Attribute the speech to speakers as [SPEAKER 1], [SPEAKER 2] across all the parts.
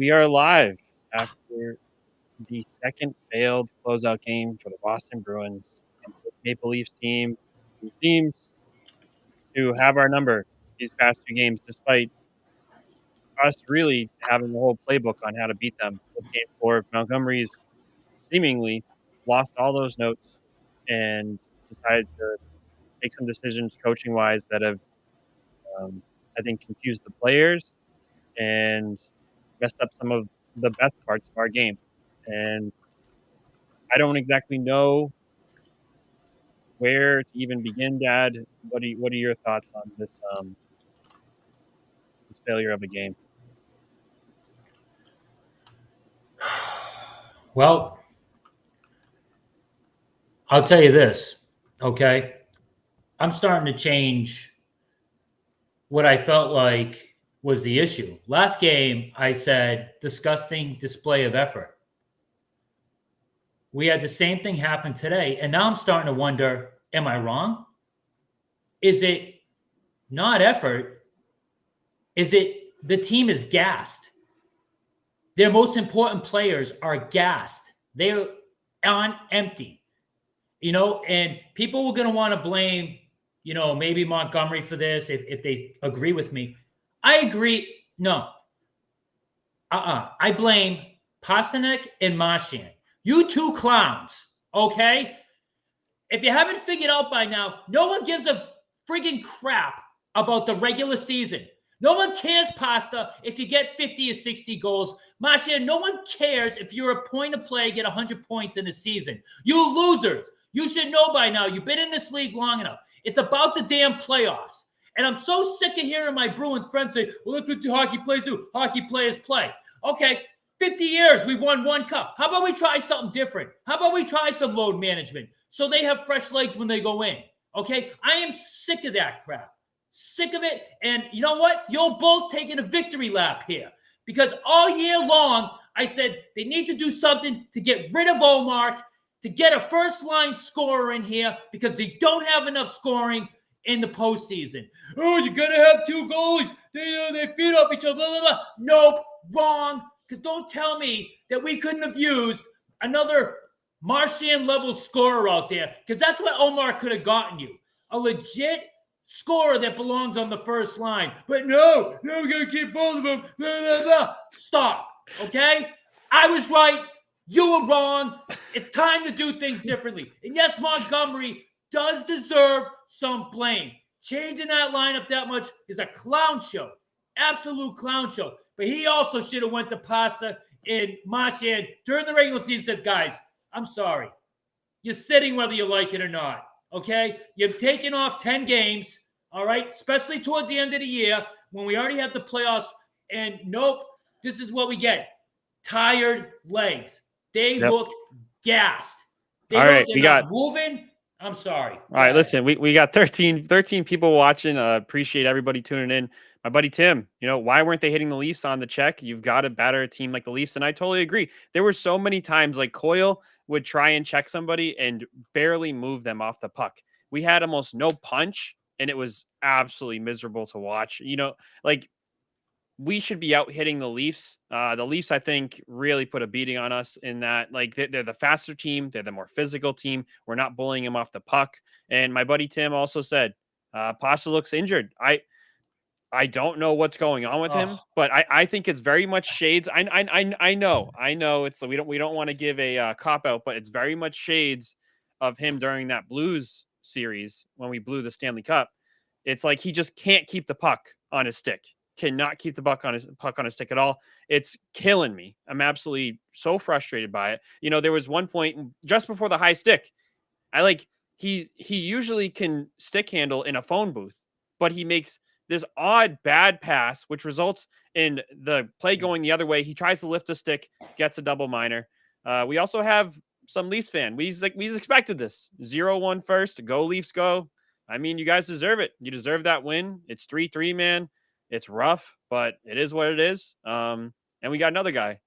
[SPEAKER 1] We are live after the second failed closeout game for the Boston Bruins against this Maple Leafs team, who seems to have our number these past two games, despite us really having the whole playbook on how to beat them. With game four, Montgomery's seemingly lost all those notes and decided to make some decisions coaching wise that have, I think, confused the players and messed up some of the best parts of our game. And I don't exactly know where to even begin, Dad. What are your thoughts on this failure of a game?
[SPEAKER 2] Well, I'll tell you this, okay? I'm starting to change what I felt like was the issue. Last game, I said disgusting display of effort. We had the same thing happen today, and now I'm starting to wonder, am I wrong? Is it not effort? Is it the team is gassed? Their most important players are gassed. They're on empty. And people were going to want to blame, maybe Montgomery for this if they agree with me. I agree. No. I blame Pasternak and Marchand. You two clowns, okay? If you haven't figured out by now, no one gives a friggin' crap about the regular season. No one cares, Pasta, if you get 50 or 60 goals. Marchand, no one cares if you're a point of play, get 100 points in a season. You losers. You should know by now. You've been in this league long enough. It's about the damn playoffs. And I'm so sick of hearing my Bruins friends say, well, that's what the hockey players do. Hockey players play. Okay, 50 years, we've won one cup. How about we try something different? How about we try some load management so they have fresh legs when they go in? Okay, I am sick of that crap. Sick of it. And you know what? The old Bulls taking a victory lap here. Because all year long, I said they need to do something to get rid of Omar, to get a first-line scorer in here because they don't have enough scoring in the postseason. Oh, you're going to have two goalies. They feed off each other. Blah, blah, blah. Nope, wrong. Because don't tell me that we couldn't have used another Marchand-level scorer out there, because that's what Omar could have gotten you. A legit scorer that belongs on the first line. But no, we're going to keep both of them. Blah, blah, blah. Stop, okay? I was right. You were wrong. It's time to do things differently. And yes, Montgomery does deserve some blame. Changing that lineup that much is a clown show. Absolute clown show. But he also should have went to Pasta and Marchand during the regular season and said, guys, I'm sorry. You're sitting whether you like it or not. Okay? You've taken off 10 games, all right? Especially towards the end of the year when we already had the playoffs. And nope, this is what we get. Tired legs. They look gassed. They're not moving. I'm sorry.
[SPEAKER 1] All right, listen, we got 13 people watching. Appreciate everybody tuning in. My buddy Tim, why weren't they hitting the Leafs on the check? You've got to batter a team like the Leafs. And I totally agree. There were so many times like Coyle would try and check somebody and barely move them off the puck. We had almost no punch, and it was absolutely miserable to watch. We should be out hitting the Leafs. The Leafs, I think, really put a beating on us in that, like, they're the faster team. They're the more physical team. We're not bullying them off the puck. And my buddy Tim also said, Pasta looks injured. I don't know what's going on with him, but I think it's very much shades. I know it's we don't want to give a cop out, but it's very much shades of him during that Blues series when we blew the Stanley Cup. It's like he just can't keep the puck on his stick. Cannot keep the puck on his stick at all. It's killing me. I'm absolutely so frustrated by it. There was one point just before the high stick. He usually can stick handle in a phone booth, but he makes this odd bad pass, which results in the play going the other way. He tries to lift a stick, gets a double minor. We also have some Leafs fan. We expected this. 0-1 first. Go Leafs, go. I mean, you guys deserve it. You deserve that win. It's 3-3, man. It's rough, but it is what it is. And we got another guy.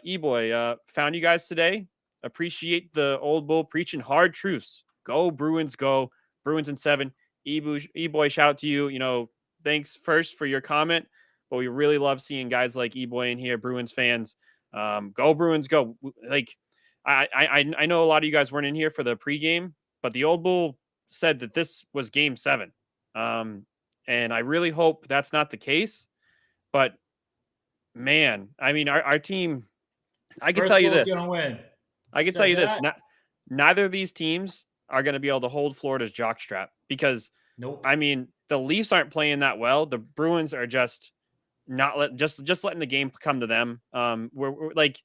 [SPEAKER 1] E-Boy, found you guys today. Appreciate the old bull preaching hard truths. Go Bruins, go. Bruins in 7. E-Boy, shout out to you. Thanks first for your comment. but we really love seeing guys like E-Boy in here, Bruins fans. Go Bruins, go! Like I know a lot of you guys weren't in here for the pregame, but the old bull said that this was Game 7, and I really hope that's not the case. But man, I mean, our team. I can tell
[SPEAKER 2] First
[SPEAKER 1] you
[SPEAKER 2] bull's
[SPEAKER 1] this.
[SPEAKER 2] gonna win.
[SPEAKER 1] I can tell
[SPEAKER 2] Said
[SPEAKER 1] you this.
[SPEAKER 2] that?
[SPEAKER 1] Neither of these teams are going to be able to hold Florida's jockstrap because,
[SPEAKER 2] Nope.
[SPEAKER 1] I mean, the Leafs aren't playing that well. The Bruins are just not just letting the game come to them. We're like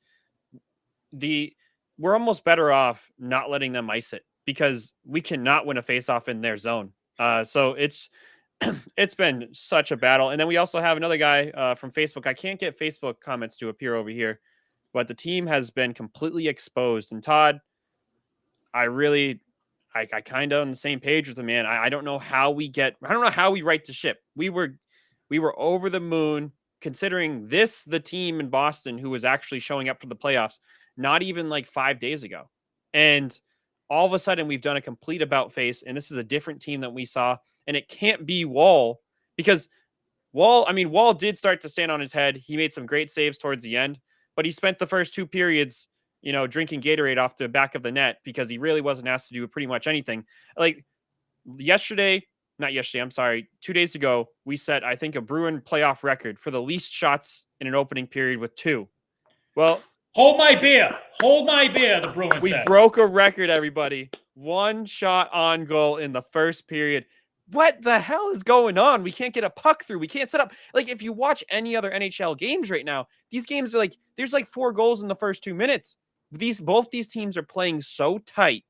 [SPEAKER 1] we're almost better off not letting them ice it because we cannot win a faceoff in their zone. So it's been such a battle. And then we also have another guy from Facebook. I can't get Facebook comments to appear over here, but the team has been completely exposed. And Todd, I kind of on the same page with the man. I don't know how I don't know how we right the ship. We were over the moon considering this the team in Boston who was actually showing up for the playoffs not even like 5 days ago. And all of a sudden we've done a complete about face and this is a different team than we saw, and it can't be Wall because Wall did start to stand on his head. He made some great saves towards the end, but he spent the first 2 periods, drinking Gatorade off the back of the net because he really wasn't asked to do pretty much anything. Like not yesterday, I'm sorry, 2 days ago, we set, I think, a Bruin playoff record for the least shots in an opening period with 2. Well,
[SPEAKER 2] hold my beer. Hold my beer, the Bruins
[SPEAKER 1] we
[SPEAKER 2] said.
[SPEAKER 1] broke a record, everybody. 1 shot on goal in the first period. What the hell is going on? We can't get a puck through. We can't set up. Like, if you watch any other NHL games right now, these games are like, there's like 4 goals in the first 2 minutes. Both these teams are playing so tight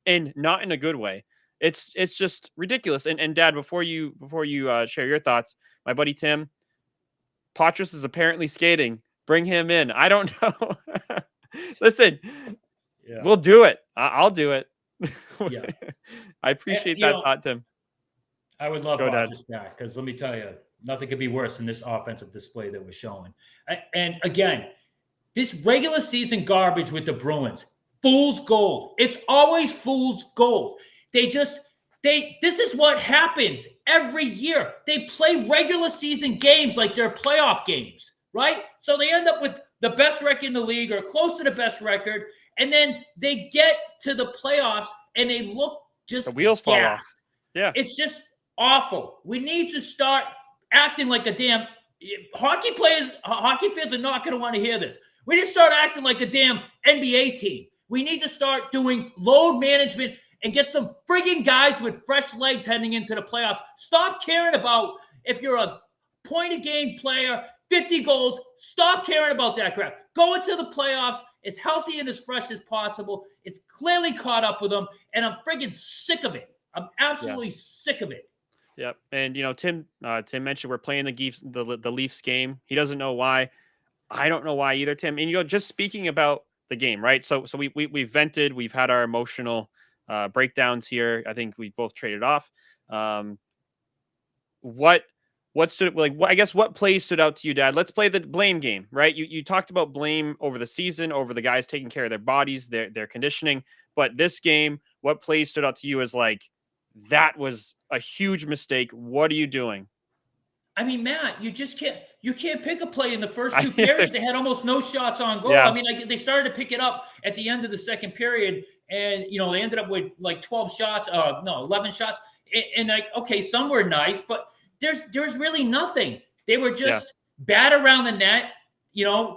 [SPEAKER 1] and not in a good way. It's just ridiculous. And Dad, before you share your thoughts, my buddy Tim, Patras is apparently skating. Bring him in. I don't know. Listen, we'll do it. I'll do it.
[SPEAKER 2] Yeah.
[SPEAKER 1] I appreciate that thought, Tim.
[SPEAKER 2] I would love Patras back because let me tell you, nothing could be worse than this offensive display that we're showing. And again, this regular season garbage with the Bruins, fool's gold. It's always fool's gold. This is what happens every year. They play regular season games like they're playoff games, right? So they end up with the best record in the league or close to the best record, and then they get to the playoffs and they look just
[SPEAKER 1] the wheels fall off. Yeah.
[SPEAKER 2] It's just awful. We need to start acting like a damn hockey fans are not going to want to hear this. We need to start acting like a damn NBA team. We need to start doing load management and get some frigging guys with fresh legs heading into the playoffs. Stop caring about if you're a point-a-game player, 50 goals. Stop caring about that crap. Go into the playoffs as healthy and as fresh as possible. It's clearly caught up with them, and I'm friggin' sick of it. I'm absolutely sick of it.
[SPEAKER 1] Yep. And, Tim mentioned we're playing the Leafs game. He doesn't know why. I don't know why either, Tim. And, just speaking about the game, right? So we've vented. We've had our emotional breakdowns here. I think we both traded off. What plays stood out to you, Dad? Let's play the blame game, right? You talked about blame over the season, over the guys taking care of their bodies, their conditioning. But this game, what plays stood out to you as like, that was a huge mistake. What are you doing?
[SPEAKER 2] I mean, Matt, you can't pick a play in the first 2 periods. They had almost no shots on goal. Yeah. I mean, they started to pick it up at the end of the second period, and they ended up with like 11 shots. And like, okay, some were nice, but there's really nothing. They were just bad around the net.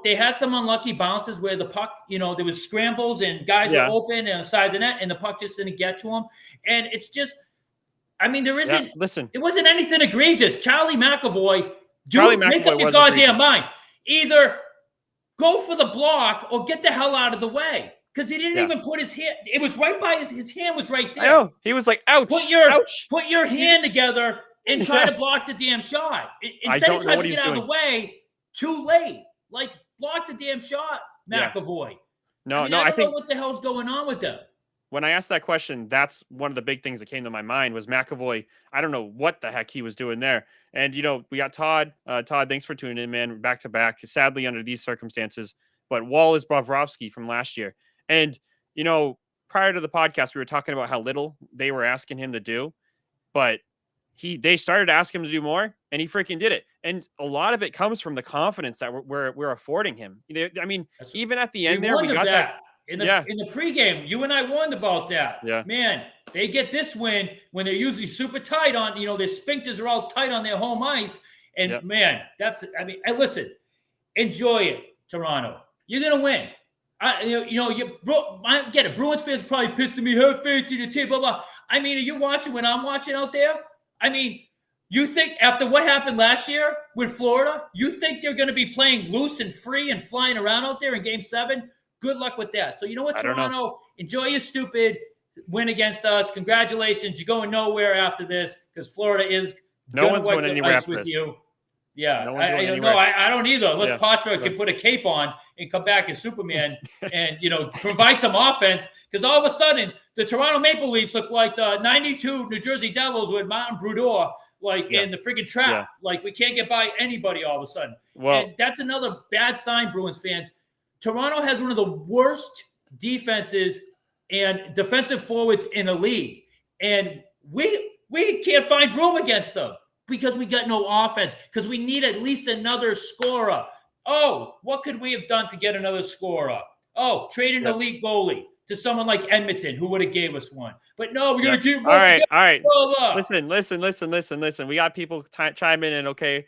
[SPEAKER 2] They had some unlucky bounces where the puck, there was scrambles and guys were open and inside the net, and the puck just didn't get to them. And it's just, I mean, there isn't.
[SPEAKER 1] Listen,
[SPEAKER 2] it wasn't anything egregious. Charlie McAvoy, make up your goddamn mind. Either go for the block or get the hell out of the way, because he didn't even put his hand. It was right by his hand was right there.
[SPEAKER 1] I know. He was like, "Ouch!
[SPEAKER 2] Put your hand together and try to block the damn shot. Instead of trying to get out of the way, too late. Like, block the damn shot, McAvoy.
[SPEAKER 1] No,
[SPEAKER 2] I don't know what the hell's going on with them.
[SPEAKER 1] When I asked that question, that's one of the big things that came to my mind was McAvoy. I don't know what the heck he was doing there. And, we got Todd. Todd, thanks for tuning in, man. Back to back, sadly under these circumstances. But Wall is Bobrovsky from last year. And, prior to the podcast, we were talking about how little they were asking him to do. But they started to ask him to do more, and he freaking did it. And a lot of it comes from the confidence that we're affording him. I mean,
[SPEAKER 2] That's,
[SPEAKER 1] even at the
[SPEAKER 2] we
[SPEAKER 1] end there, we
[SPEAKER 2] warned of
[SPEAKER 1] got that.
[SPEAKER 2] that in
[SPEAKER 1] Yeah,
[SPEAKER 2] the pregame. You and I warned about that.
[SPEAKER 1] yeah,
[SPEAKER 2] Man, they get this win when they're usually super tight on, their sphincters are all tight on their home ice. And
[SPEAKER 1] yeah.
[SPEAKER 2] man, listen, enjoy it, Toronto. You're gonna win. I get it. Bruins fans probably pissed at me. Have faith in the team, blah blah. I mean, are you watching when I'm watching out there? I mean, you think after what happened last year with Florida, you think they're going to be playing loose and free and flying around out there in Game 7? Good luck with that. So you know what,
[SPEAKER 1] I don't know.
[SPEAKER 2] Toronto, enjoy your stupid win against us. Congratulations, you're going nowhere after this because Florida is
[SPEAKER 1] No one's going anywhere after
[SPEAKER 2] with
[SPEAKER 1] this.
[SPEAKER 2] you. Yeah,
[SPEAKER 1] No one's going
[SPEAKER 2] I don't
[SPEAKER 1] anywhere.
[SPEAKER 2] know. I don't either. Unless
[SPEAKER 1] Yeah.
[SPEAKER 2] Patra can put a cape on and come back as Superman and provide some offense. Because all of a sudden, the Toronto Maple Leafs look like the '92 New Jersey Devils with Martin Brodeur, in the freaking trap.
[SPEAKER 1] Yeah.
[SPEAKER 2] Like we can't get by anybody all of a sudden.
[SPEAKER 1] Well,
[SPEAKER 2] and that's another bad sign, Bruins fans. Toronto has one of the worst defenses and defensive forwards in the league, and we can't find room against them. Because we got no offense, because we need at least another scorer. Oh, what could we have done to get another scorer? Oh, trade an elite goalie to someone like Edmonton who would have gave us one. But no, we're going to keep
[SPEAKER 1] all right.
[SPEAKER 2] blah, blah.
[SPEAKER 1] Listen. We got people chiming in. Okay.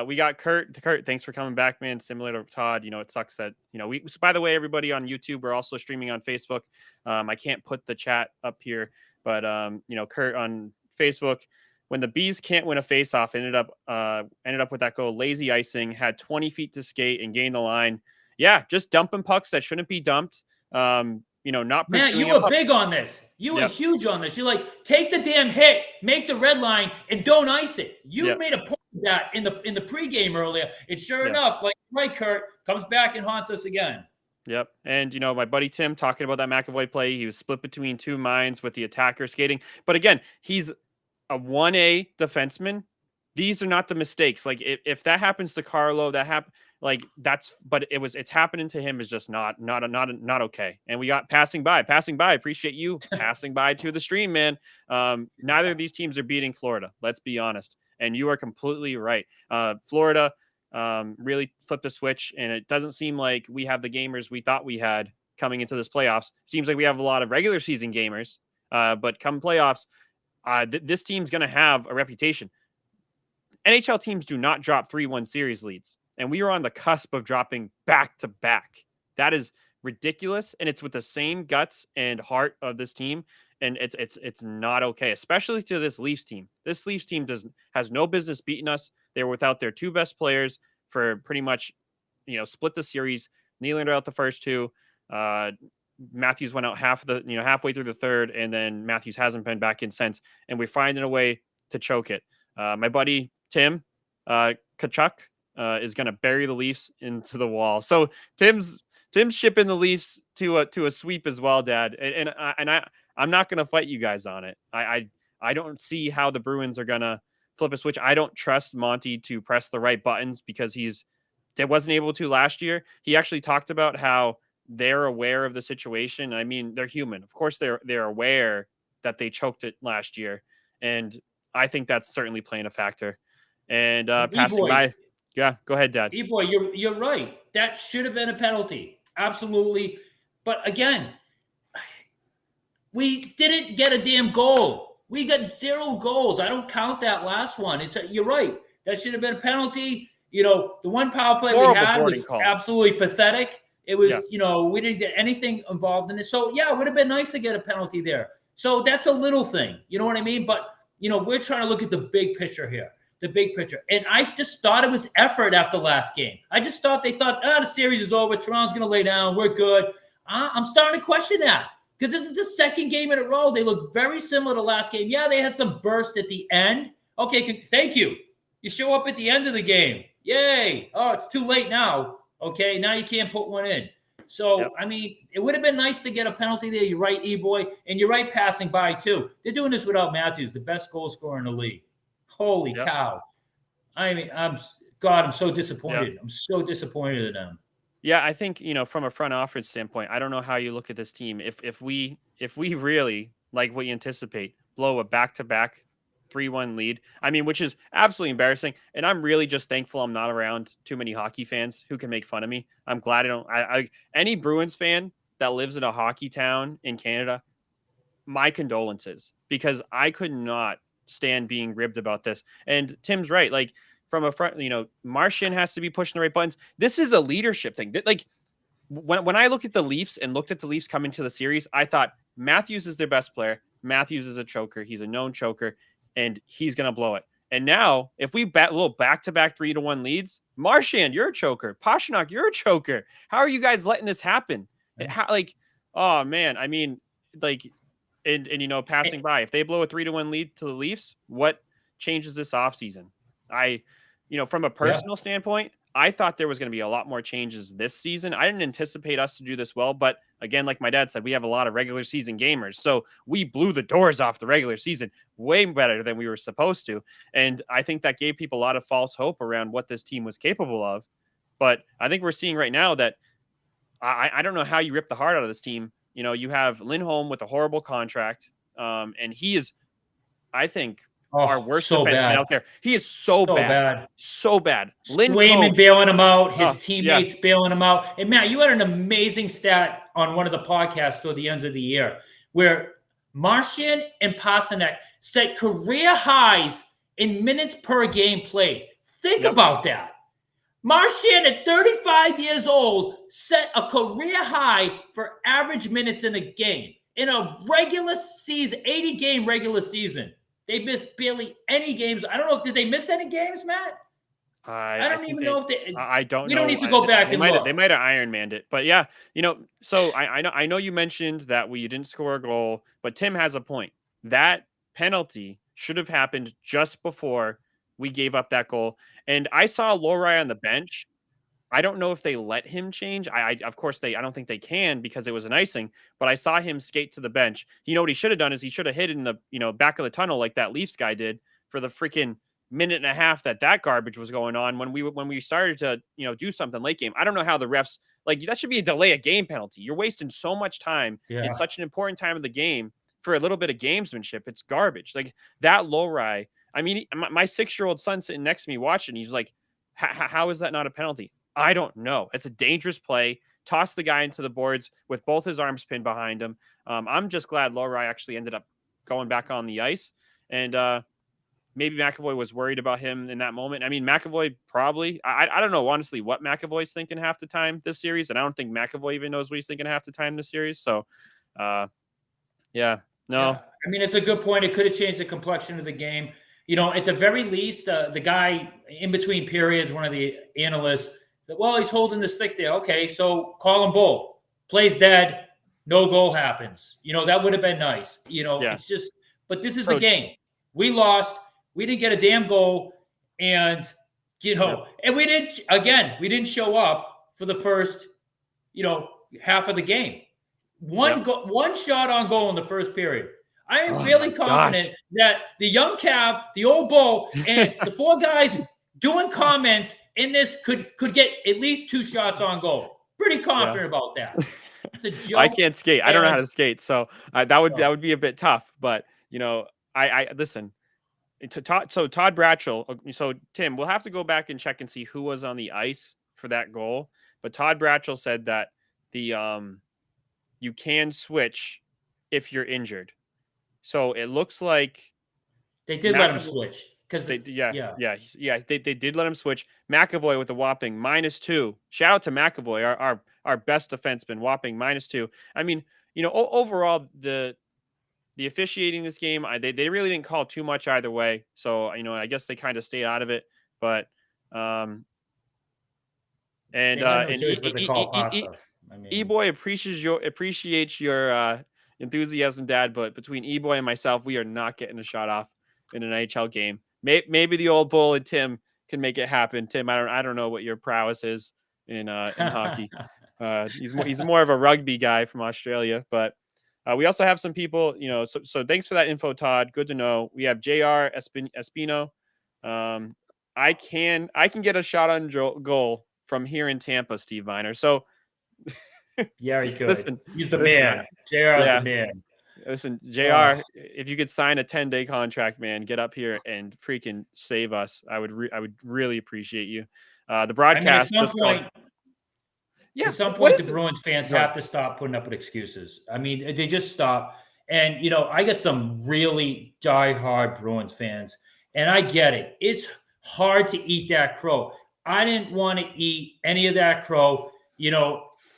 [SPEAKER 1] We got Kurt. Kurt, thanks for coming back, man. Similar to Todd, it sucks that, we, by the way, everybody on YouTube, we're also streaming on Facebook. I can't put the chat up here, but, Kurt on Facebook, when the Bees can't win a faceoff, ended up with that goal. Lazy icing, had 20 feet to skate and gain the line. Yeah, just dumping pucks that shouldn't be dumped. Not
[SPEAKER 2] Matt, you were big on this. You were huge on this. You're like, take the damn hit, make the red line, and don't ice it. You made a point of that in the pregame earlier. And sure enough, like Kurt, comes back and haunts us again.
[SPEAKER 1] Yep. And, my buddy Tim talking about that McAvoy play, he was split between two minds with the attacker skating. But again, he's a 1A defenseman. These are not the mistakes. Like if that happens to Carlo, it's happening to him is just not okay. And we got passing by. Appreciate you passing by to the stream, man. Neither of these teams are beating Florida. Let's be honest. And you are completely right. Florida really flipped a switch, and it doesn't seem like we have the gamers we thought we had coming into this playoffs. Seems like we have a lot of regular season gamers, but come playoffs, this team's going to have a reputation. NHL teams do not drop 3-1 series leads, and we are on the cusp of dropping back-to-back. That is ridiculous, and it's with the same guts and heart of this team, and it's not okay, especially to this Leafs team. This Leafs team has no business beating us. They were without their two best players for pretty much, split the series. Nylander out the first two. Matthews went out halfway through the third, and then Matthews hasn't been back in since, and we're finding a way to choke it. My buddy Tim Kachuk is going to bury the Leafs into the wall. So Tim's shipping the Leafs to a sweep as well, Dad, and I'm not going to fight you guys on it. I don't see how the Bruins are going to flip a switch. I don't trust Monty to press the right buttons because they wasn't able to last year. He actually talked about how they're aware of the situation. I mean, they're human. Of course, they're aware that they choked it last year, and I think that's certainly playing a factor. And passing by, yeah, go ahead, Dad.
[SPEAKER 2] E-boy, you're right. That should have been a penalty, absolutely. But again, we didn't get a damn goal. We got 0 goals. I don't count that last one. You're right. That should have been a penalty. The one power play we had was absolutely pathetic. It was, we didn't get anything involved in it. So, yeah, it would have been nice to get a penalty there. So that's a little thing. You know what I mean? But, we're trying to look at the big picture here, the big picture. And I just thought it was effort after last game. I just thought they thought, the series is over. Toronto's going to lay down. We're good. I'm starting to question that because this is the second game in a row. They look very similar to last game. Yeah, they had some burst at the end. Okay, thank you. You show up at the end of the game. Yay. Oh, it's too late now. Okay, now you can't put one in. So, I mean, it would have been nice to get a penalty there. You're right, E-boy. And you're right, passing by, too. They're doing this without Matthews, the best goal scorer in the league. Holy cow. I mean, I'm so disappointed. I'm so disappointed in them.
[SPEAKER 1] Yeah, I think, from a front office standpoint, I don't know how you look at this team. If we really, like what you anticipate, blow a back-to-back 3-1 lead. I mean, which is absolutely embarrassing. And I'm really just thankful I'm not around too many hockey fans who can make fun of me. I'm glad I don't. Any Bruins fan that lives in a hockey town in Canada, my condolences, because I could not stand being ribbed about this. And Tim's right. Like, from a front, Martian has to be pushing the right buttons. This is a leadership thing. Like, when I look at the Leafs and looked at the Leafs coming to the series, I thought Matthews is their best player. Matthews is a choker. He's a known choker, and he's going to blow it. And now, if we bet a little back-to-back 3-1 leads, Marchand, you're a choker. Pastrnak, you're a choker. How are you guys letting this happen? How, like, oh man, I mean, like, and passing by, if they blow a 3-1 lead to the Leafs, what changes this offseason? From a personal standpoint, I thought there was going to be a lot more changes this season. I didn't anticipate us to do this well, but again, like my dad said, we have a lot of regular season gamers. So we blew the doors off the regular season way better than we were supposed to. And I think that gave people a lot of false hope around what this team was capable of. But I think we're seeing right now that I don't know how you rip the heart out of this team. You have Lindholm with a horrible contract, and he is, I think, our worst defenseman out there. He is so bad. So bad.
[SPEAKER 2] Swayman bailing him out. His teammates bailing him out. And Matt, you had an amazing stat on one of the podcasts toward the end of the year where Marchand and Pastrnak set career highs in minutes per game played. Think about that. Marchand, at 35 years old, set a career high for average minutes in a game. In a regular season, 80-game regular season. They missed barely any games. I don't know. Did they miss any games, Matt? I don't even know if they.
[SPEAKER 1] I don't know.
[SPEAKER 2] We don't need to go back and look.
[SPEAKER 1] They might have Ironmanned it, but yeah, So I know you mentioned that we didn't score a goal, but Tim has a point. That penalty should have happened just before we gave up that goal. And I saw Lohrei on the bench. I don't know if they let him change. Of course, I don't think they can because it was an icing, but I saw him skate to the bench. What he should have done is he should have hid in the, back of the tunnel like that Leafs guy did for the freaking minute and a half that garbage was going on when we started to, do something late game. I don't know how the refs, like, that should be a delay of game penalty. You're wasting so much time in such an important time of the game for a little bit of gamesmanship. It's garbage. Like that Lohrei. I mean, my 6-year-old son sitting next to me watching, he's like, how is that not a penalty? I don't know. It's a dangerous play. Toss the guy into the boards with both his arms pinned behind him. I'm just glad Lohrei actually ended up going back on the ice. And maybe McAvoy was worried about him in that moment. I mean, McAvoy probably, I don't know, honestly, what McAvoy's thinking half the time this series. And I don't think McAvoy even knows what he's thinking half the time this series. So, no.
[SPEAKER 2] Yeah. I mean, it's a good point. It could have changed the complexion of the game. At the very least, the guy in between periods, one of the analysts, well, he's holding the stick there. Okay, so call them both. Play's dead. No goal happens. That would have been nice. It's just, but this is the game. We lost. We didn't get a damn goal. And, and we didn't show up for the first, half of the game. One shot on goal in the first period. I am fairly confident that the young Cav, the old Bull, and the 4 guys doing comments in this could get at least 2 shots on goal. Pretty confident about that.
[SPEAKER 1] I can't skate. I don't know how to skate, so that would be a bit tough. But I listen. So Todd Bratchell. So Tim, we'll have to go back and check and see who was on the ice for that goal. But Todd Bratchell said that you can switch if you're injured. So it looks like
[SPEAKER 2] they did let him switch.
[SPEAKER 1] They did let him switch. McAvoy with the whopping -2. Shout out to McAvoy, our best defenseman, whopping -2. I mean, overall the officiating this game, they really didn't call too much either way. So I guess they kind of stayed out of it. But E-Boy appreciates your enthusiasm, Dad. But between E-Boy and myself, we are not getting a shot off in an NHL game. Maybe the old Bull and Tim can make it happen. Tim, I don't know what your prowess is in hockey. He's more of a rugby guy from Australia, but we also have some people. So thanks for that info, Todd. Good to know. We have JR Espino. I can get a shot on goal from here in Tampa, Steve Viner. So
[SPEAKER 2] yeah, he could.
[SPEAKER 1] Listen,
[SPEAKER 2] he's the man. JR is the man.
[SPEAKER 1] Listen,
[SPEAKER 2] Oh,
[SPEAKER 1] JR, if you could sign a 10-day contract, man, get up here and freaking save us. I would really appreciate you. The
[SPEAKER 2] I mean,
[SPEAKER 1] broadcast just called.
[SPEAKER 2] at
[SPEAKER 1] Yeah,
[SPEAKER 2] some
[SPEAKER 1] what
[SPEAKER 2] point, the
[SPEAKER 1] is it?
[SPEAKER 2] Bruins fans
[SPEAKER 1] Go ahead.
[SPEAKER 2] have to stop putting up with excuses. I mean, they just stop. And I get some really diehard Bruins fans, and I get it. It's hard to eat that crow. I didn't want to eat any of that crow,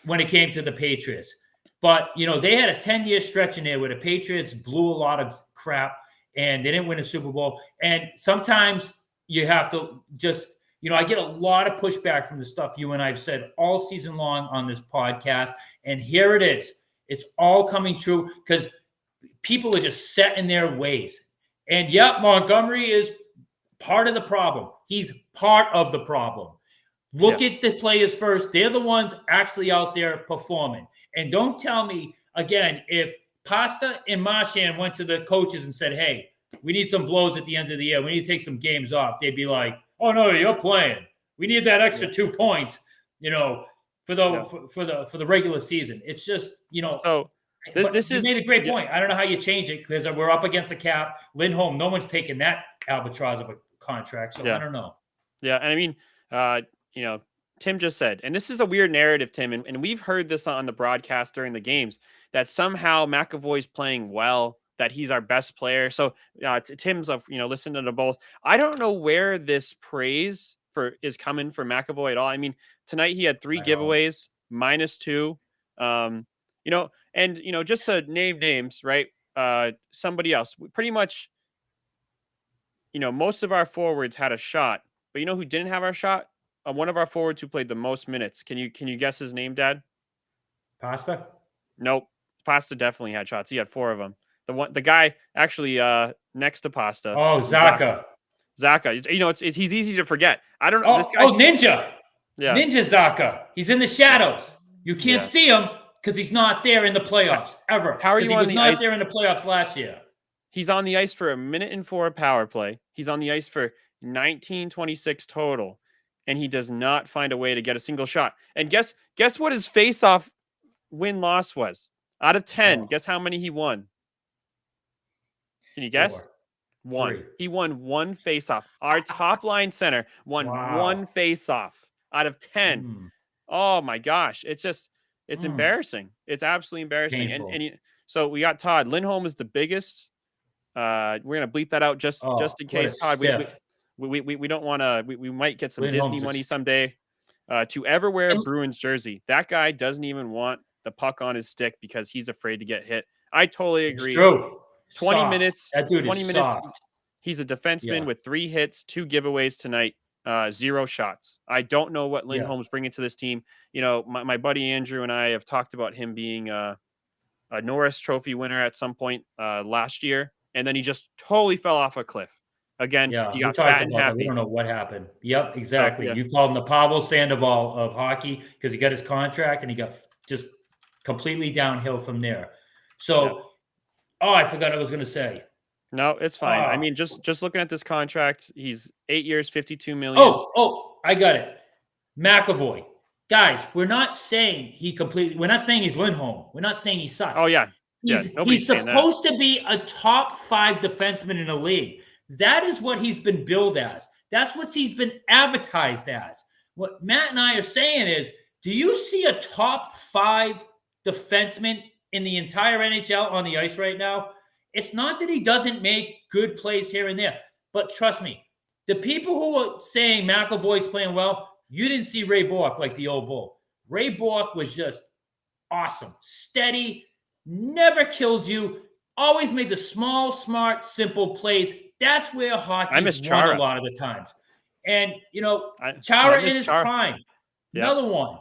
[SPEAKER 2] when it came to the Patriots. But they had a 10-year stretch in there where the Patriots blew a lot of crap and they didn't win a Super Bowl. And sometimes you have to just I get a lot of pushback from the stuff you and I've said all season long on this podcast. And here it is. It's all coming true because people are just set in their ways. And yeah, Montgomery is part of the problem. He's part of the problem. Look
[SPEAKER 1] Yeah.
[SPEAKER 2] at the players first. They're the ones actually out there performing. And don't tell me, again, if Pasta and Marchand went to the coaches and said, hey, we need some blows at the end of the year. We need to take some games off. They'd be like, oh, no, you're playing. We need that extra 2 points, for the regular season. It's just,
[SPEAKER 1] So
[SPEAKER 2] but
[SPEAKER 1] this
[SPEAKER 2] you
[SPEAKER 1] is
[SPEAKER 2] made a great point. I don't know how you change it because we're up against the cap. Lindholm, no one's taking that albatross of a contract. So I don't know.
[SPEAKER 1] Yeah, and I mean, Tim just said, and this is a weird narrative, Tim, and we've heard this on the broadcast during the games that somehow McAvoy's playing well, that he's our best player. So Tim's listening to both. I don't know where this praise is coming for McAvoy at all. I mean, tonight he had 3
[SPEAKER 2] I know.
[SPEAKER 1] giveaways, -2. Just to name names, right? Somebody else, pretty much. Most of our forwards had a shot, but you know who didn't have our shot? One of our forwards who played the most minutes. Can you guess his name, Dad?
[SPEAKER 2] Pasta?
[SPEAKER 1] Nope. Pasta definitely had shots. He had 4 of them. The guy actually next to Pasta
[SPEAKER 2] Oh,
[SPEAKER 1] was Zaka.
[SPEAKER 2] Zaka.
[SPEAKER 1] Zaka. He's easy to forget. I don't know. This guy.
[SPEAKER 2] Ninja.
[SPEAKER 1] Yeah.
[SPEAKER 2] Ninja Zaka. He's in the shadows. You can't
[SPEAKER 1] Yeah.
[SPEAKER 2] see him because he's not there in the playoffs ever.
[SPEAKER 1] How are you
[SPEAKER 2] he
[SPEAKER 1] on
[SPEAKER 2] was
[SPEAKER 1] the
[SPEAKER 2] not
[SPEAKER 1] ice?
[SPEAKER 2] there in the playoffs last year.
[SPEAKER 1] He's on the ice for 1:04 power play. He's on the ice for 19:26 total, and he does not find a way to get a single shot. And guess what his face-off win-loss was? Out of 10,
[SPEAKER 2] Oh.
[SPEAKER 1] guess how many he won? Can you guess?
[SPEAKER 2] 4.
[SPEAKER 1] 1.
[SPEAKER 2] 3.
[SPEAKER 1] He won 1 face-off. Our top line center won
[SPEAKER 2] Wow.
[SPEAKER 1] 1 face-off out of 10.
[SPEAKER 2] Mm.
[SPEAKER 1] Oh my gosh. It's embarrassing. It's absolutely embarrassing.
[SPEAKER 2] Painful.
[SPEAKER 1] So we got Todd. Lindholm is the biggest. We're gonna bleep that out just in case, Todd. We don't want to. We might get some
[SPEAKER 2] Lindholm's
[SPEAKER 1] Disney money someday. To ever wear a Bruins jersey, that guy doesn't even want the puck on his stick because he's afraid to get hit. I totally agree.
[SPEAKER 2] It's true.
[SPEAKER 1] 20
[SPEAKER 2] Soft.
[SPEAKER 1] minutes.
[SPEAKER 2] That dude
[SPEAKER 1] 20
[SPEAKER 2] is
[SPEAKER 1] minutes.
[SPEAKER 2] soft.
[SPEAKER 1] He's a defenseman with 3 hits, 2 giveaways tonight, 0 shots. I don't know what Lindholm's bringing to this team. My buddy Andrew and I have talked about him being a Norris Trophy winner at some point last year, and then he just totally fell off a cliff. Again, he got fat and happy.
[SPEAKER 2] We don't know what happened. Yep, exactly.
[SPEAKER 1] So, yeah.
[SPEAKER 2] You called him the Pablo Sandoval of hockey because he got his contract and he got just completely downhill from there. So, I forgot what I was going to say.
[SPEAKER 1] No, it's fine. I mean, just looking at this contract, he's 8 years, $52 million.
[SPEAKER 2] Oh, I got it. McAvoy. Guys, we're not saying we're not saying he's Lindholm. We're not saying he sucks.
[SPEAKER 1] Oh, yeah.
[SPEAKER 2] He's supposed to be a top 5 defenseman in the league. That is what he's been billed as. That's what he's been advertised as. What Matt and I are saying is, do you see a top 5 defenseman in the entire NHL on the ice right now? It's not that he doesn't make good plays here and there, but trust me, the people who are saying McAvoy's playing well, you didn't see Ray Bourque like the old bull. Ray Bourque was just awesome, steady, never killed you, always made the small, smart, simple plays. That's where hockey's won a lot of the times. And, Chara in his prime, another one.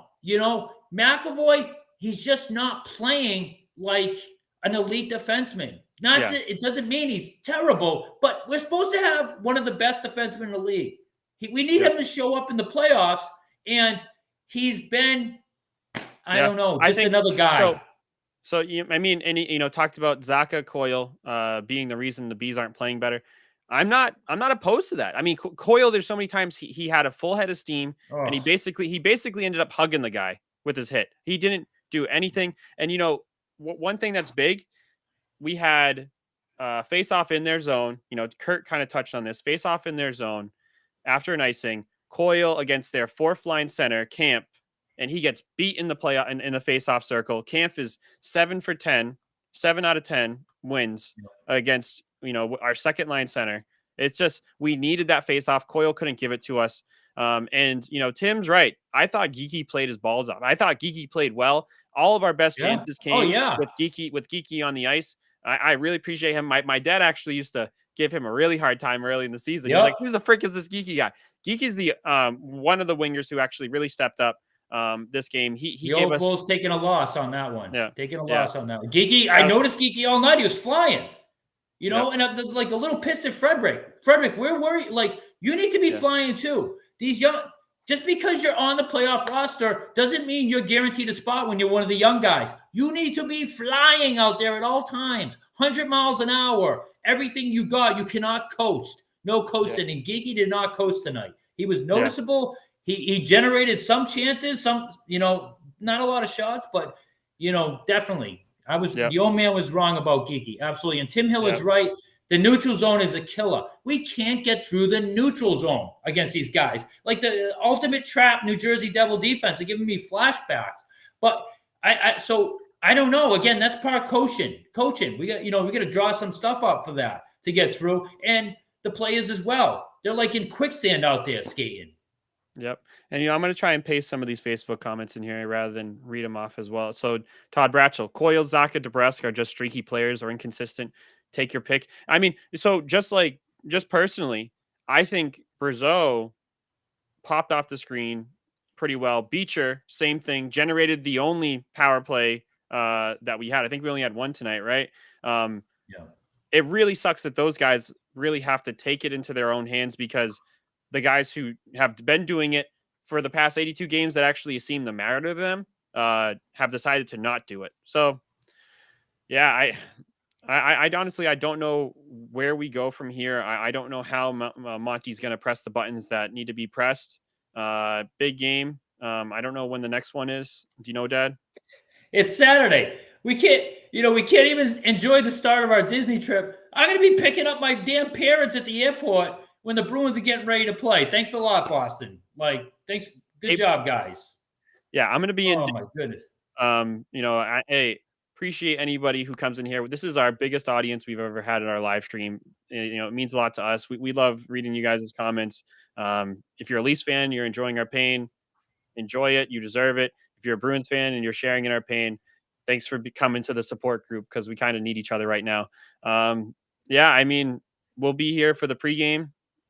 [SPEAKER 2] McAvoy, he's just not playing like an elite defenseman. That it doesn't mean he's terrible, but we're supposed to have one of the best defensemen in the league. We need him to show up in the playoffs, and he's been, I don't know, just another guy.
[SPEAKER 1] So I mean, and he, talked about Zaka Coyle being the reason the Bees aren't playing better. I'm not opposed to that. I mean, Coyle, there's so many times he had a full head of steam, and he basically ended up hugging the guy with his hit. He didn't do anything. And one thing that's big, we had face off in their zone. Kurt kind of touched on this. Face off in their zone after an icing. Coyle against their fourth line center, Camp, and he gets beat in the play in the face off circle. Camp is 7 for 10, 7 out of 10 wins against our second line center. It's just we needed that face off. Coyle couldn't give it to us. And Tim's right. I thought Geeky played his balls off. I thought Geeky played well. All of our best
[SPEAKER 2] Yeah.
[SPEAKER 1] chances
[SPEAKER 2] Oh,
[SPEAKER 1] came
[SPEAKER 2] yeah.
[SPEAKER 1] with Geeky on the ice. I really appreciate him. My dad actually used to give him a really hard time early in the season. He's like, "Who the frick is this Geeky guy?" Geeky's the one of the wingers who actually really stepped up this game. He
[SPEAKER 2] The
[SPEAKER 1] gave
[SPEAKER 2] old
[SPEAKER 1] us
[SPEAKER 2] Bulls taking a loss on that one.
[SPEAKER 1] Yeah.
[SPEAKER 2] Taking a
[SPEAKER 1] Yeah.
[SPEAKER 2] loss on that one. Geeky, I noticed Geeky all night. He was flying.
[SPEAKER 1] Yep.
[SPEAKER 2] And I'm like a little pissed at Frederick. Frederick, where were you? Like, you need to be flying too. These young, just because you're on the playoff roster doesn't mean you're guaranteed a spot when you're one of the young guys. You need to be flying out there at all times, 100 miles an hour. Everything you got, you cannot coast. No coasting. And Geeky did not coast tonight. He was noticeable. He generated some chances, some, not a lot of shots, but, definitely. The old man was wrong about Geeky. Absolutely. And Tim Hillard's right. The neutral zone is a killer. We can't get through the neutral zone against these guys. Like the ultimate trap New Jersey Devil defense are giving me flashbacks. But so I don't know. Again, that's part of coaching. We got to draw some stuff up for that to get through. And the players as well. They're like in quicksand out there skating.
[SPEAKER 1] Yep. And, I'm going to try and paste some of these Facebook comments in here rather than read them off as well. So Todd Bratchell, Coyle, Zaka, DeBrusque are just streaky players or inconsistent. Take your pick. I mean, so just personally, I think Brazeau popped off the screen pretty well. Beecher, same thing, generated the only power play that we had. I think we only had one tonight, right? It really sucks that those guys really have to take it into their own hands because the guys who have been doing it for the past 82 games that actually seem to matter to them have decided to not do it. So, yeah, I honestly, I don't know where we go from here. I don't know how Monty's going to press the buttons that need to be pressed. Big game. I don't know when the next one is. Do you know, Dad?
[SPEAKER 2] It's Saturday. We can't even enjoy the start of our Disney trip. I'm going to be picking up my damn parents at the airport when the Bruins are getting ready to play. Thanks a lot, Boston. Thanks. Good job, guys.
[SPEAKER 1] Yeah, I'm going to be in.
[SPEAKER 2] Oh, my goodness.
[SPEAKER 1] Hey, appreciate anybody who comes in here. This is our biggest audience we've ever had in our live stream. It means a lot to us. We love reading you guys' comments. If you're a Leafs fan, you're enjoying our pain. Enjoy it. You deserve it. If you're a Bruins fan and you're sharing in our pain, thanks for coming to the support group because we kind of need each other right now. I mean, we'll be here for the pregame,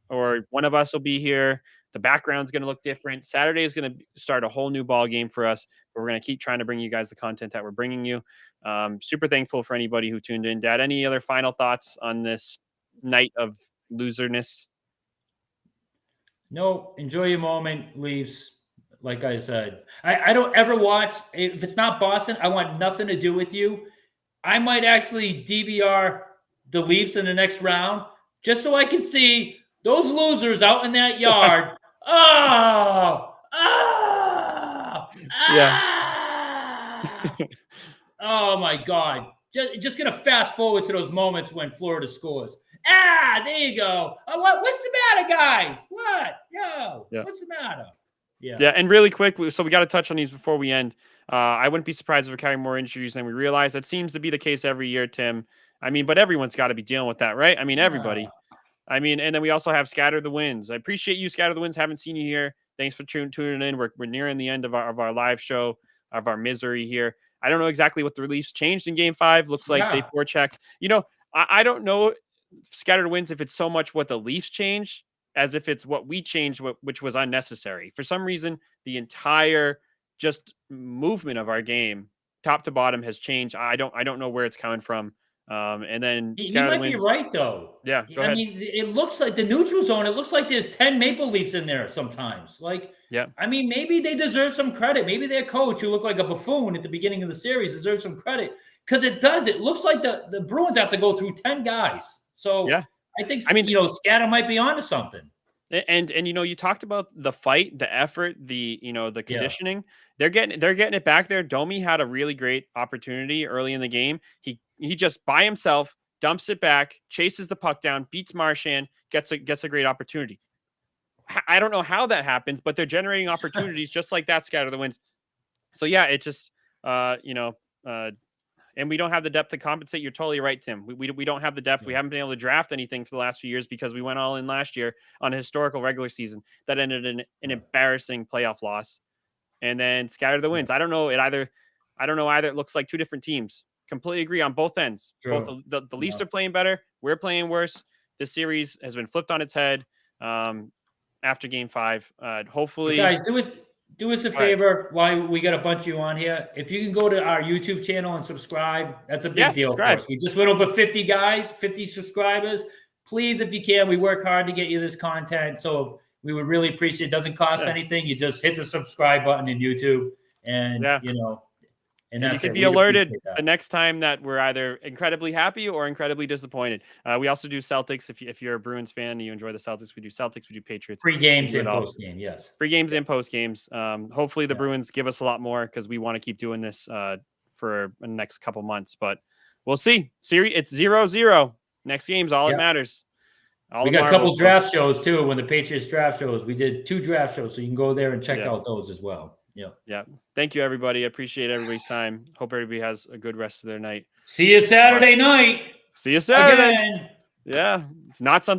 [SPEAKER 1] or one of us will be here. The background's going to look different. Saturday is going to start a whole new ball game for us, but we're going to keep trying to bring you guys the content that we're bringing you. Super thankful for anybody who tuned in. Dad, any other final thoughts on this night of loserness?
[SPEAKER 2] No, enjoy your moment, Leafs. Like I said, I don't ever watch. If it's not Boston, I want nothing to do with you. I might actually DVR the Leafs in the next round just so I can see those losers out in that yard. Oh my God. Just going to fast forward to those moments when Florida scores. There you go. What's the matter, guys? What? No. Yeah. What's the matter?
[SPEAKER 1] Yeah, and really quick, so we got to touch on these before we end. I wouldn't be surprised if we're carrying more injuries than we realize. That seems to be the case every year, Tim. I mean, but everyone's got to be dealing with that, right? I mean, everybody. I mean, and then we also have Scatter the Winds. I appreciate you, Scatter the Winds. Haven't seen you here. Thanks for tuning in. We're nearing the end of our live show, of our misery here. I don't know exactly what the release changed in Game 5. Looks like they forecheck. I don't know, Scatter the Winds, if it's so much what the Leafs changed as if it's what we changed, which was unnecessary. For some reason, the entire just movement of our game, top to bottom, has changed. I don't know where it's coming from. And then
[SPEAKER 2] you might be right, though.
[SPEAKER 1] Yeah, go ahead.
[SPEAKER 2] I mean, it looks like the neutral zone. It looks like there's 10 Maple Leafs in there sometimes. I mean, maybe they deserve some credit. Maybe their coach, who looked like a buffoon at the beginning of the series, deserves some credit because it does. It looks like the Bruins have to go through 10 guys. So yeah. I think Scatter might be onto something.
[SPEAKER 1] And you talked about the fight, the effort, the conditioning. They're getting it back there. Domi had a really great opportunity early in the game. He he just by himself dumps it back, chases the puck down, beats Marchand, gets a great opportunity. I don't know how that happens, but they're generating opportunities just like that. Scatter the wins. So yeah, it just and we don't have the depth to compensate. You're totally right, Tim. We don't have the depth. We haven't been able to draft anything for the last few years because we went all in last year on a historical regular season that ended in an embarrassing playoff loss. And then scatter the wins. I don't know. Either it looks like two different teams. Completely agree on both ends.
[SPEAKER 2] True.
[SPEAKER 1] Both the Leafs are playing better. We're playing worse. This series has been flipped on its head after Game 5. Hopefully,
[SPEAKER 2] but guys, do us a favor. Why we got a bunch of you on here? If you can go to our YouTube channel and subscribe, that's a big deal for us. We just went over 50 guys, 50 subscribers. Please, if you can, we work hard to get you this content. So we would really appreciate it. It doesn't cost anything. You just hit the subscribe button in YouTube, and and
[SPEAKER 1] you can be alerted the next time that we're either incredibly happy or incredibly disappointed. We also do Celtics. If you're a Bruins fan and you enjoy the Celtics, we do Celtics. We do Patriots.
[SPEAKER 2] Pre games and post game. Yes.
[SPEAKER 1] Pre games and post games. Hopefully the Bruins give us a lot more because we want to keep doing this for the next couple months. But we'll see. It's 0-0. Next game's all that matters.
[SPEAKER 2] We got a couple draft shows too. When the Patriots draft shows, we did 2 draft shows, so you can go there and check out those as well.
[SPEAKER 1] Yeah. Thank you, everybody. I appreciate everybody's time. Hope everybody has a good rest of their night.
[SPEAKER 2] See you Saturday night.
[SPEAKER 1] See you Saturday.
[SPEAKER 2] Again.
[SPEAKER 1] Yeah. It's not something